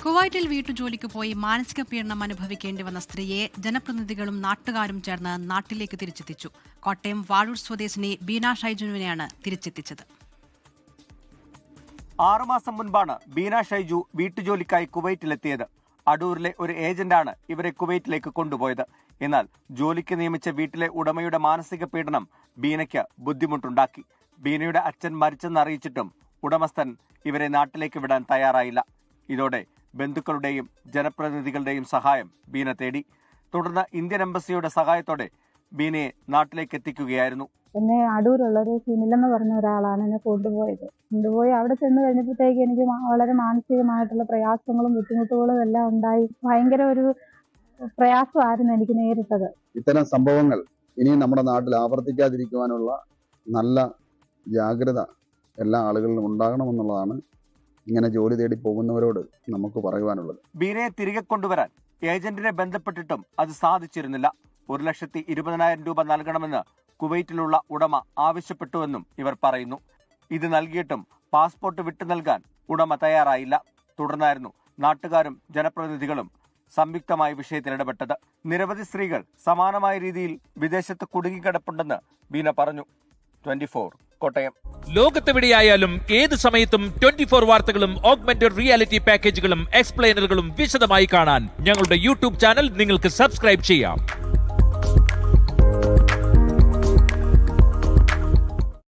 കുവൈറ്റിൽ വീട്ടുജോലിക്ക് പോയി മാനസിക പീഡനം അനുഭവിക്കേണ്ടി വന്ന സ്ത്രീയെ ജനപ്രതിനിധികളും നാട്ടുകാരും ചേർന്ന് നാട്ടിലേക്ക് തിരിച്ചെത്തിച്ചു. കോട്ടയം വാഴൂർ സ്വദേശിനി ബീന ഷൈജുവിനെയാണ് തിരിച്ചെത്തിച്ചത്. 6 മാസം മുൻപാണ് ബീന ഷൈജു വീട്ടുജോലിക്കായി കുവൈറ്റിലെത്തിയത്. അടൂരിലെ ഒരു ഏജന്റാണ് ഇവരെ കുവൈറ്റിലേക്ക് കൊണ്ടുപോയത്. എന്നാൽ ജോലിക്ക് നിയമിച്ച വീട്ടിലെ ഉടമയുടെ മാനസിക പീഡനം ബീനയ്ക്ക് ബുദ്ധിമുട്ടുണ്ടാക്കി. ബീനയുടെ അച്ഛൻ മരിച്ചെന്നറിയിച്ചിട്ടും ഉടമസ്ഥൻ ഇവരെ നാട്ടിലേക്ക് വിടാൻ തയ്യാറായില്ല. ഇതോടെ ബന്ധുക്കളുടെയും ജനപ്രതിനിധികളുടെയും സഹായം ബീന തേടി. തുടർന്ന് ഇന്ത്യൻ എംബസിയുടെ സഹായത്തോടെ ബീനയെ നാട്ടിലേക്ക് എത്തിക്കുകയായിരുന്നു. എന്നെ അടൂരുള്ള ഒരു സുനിലെന്ന് പറഞ്ഞ ഒരാളാണ് എന്നെ കൊണ്ടുപോയി അവിടെ ചെന്ന് കഴിഞ്ഞപ്പോഴത്തേക്ക് എനിക്ക് വളരെ മാനസികമായിട്ടുള്ള പ്രയാസങ്ങളും ബുദ്ധിമുട്ടുകളും എല്ലാം ഉണ്ടായി. ഭയങ്കര ഒരു പ്രയാസമായിരുന്നു എനിക്ക് നേരിട്ടത്. ഇത്തരം സംഭവങ്ങൾ ഇനിയും നമ്മുടെ നാട്ടിൽ ആവർത്തിക്കാതിരിക്കുവാനുള്ള നല്ല ജാഗ്രത എല്ലാ ആളുകളിലും ഉണ്ടാകണമെന്നുള്ളതാണ് ഇങ്ങനെ ജോലി തേടി പോകുന്നവരോട് നമുക്ക് പറയുവാനുള്ളത്. ബീനയെ തിരികെ കൊണ്ടുവരാൻ ഏജന്റിനെ ബന്ധപ്പെട്ടിട്ടും അത് സാധിച്ചിരുന്നില്ല. 1,20,000 രൂപ നൽകണമെന്ന് കുവൈറ്റിലുള്ള ഉടമ ആവശ്യപ്പെട്ടുവെന്നും ഇവർ പറയുന്നു. ഇത് നൽകിയിട്ടും പാസ്പോർട്ട് വിട്ടു നൽകാൻ ഉടമ തയ്യാറായില്ല. തുടർന്നായിരുന്നു നാട്ടുകാരും ജനപ്രതിനിധികളും സംയുക്തമായി വിഷയത്തിൽ ഇടപെട്ടത്. നിരവധി സ്ത്രീകൾ സമാനമായ രീതിയിൽ വിദേശത്ത് കുടുങ്ങിക്കിടപ്പുണ്ടെന്ന് ബീന പറഞ്ഞു. 24 കോട്ടയം. ലോകത്തെവിടെയായാലും ഏത് സമയത്തും 24 വാർത്തകളും ഓഗ്മെന്റഡ് റിയാലിറ്റി പാക്കേജുകളും എക്സ്പ്ലെയിനറുകളും വിശദമായി കാണാൻ ഞങ്ങളുടെ യൂട്യൂബ് ചാനൽ നിങ്ങൾക്ക് സബ്സ്ക്രൈബ് ചെയ്യാം.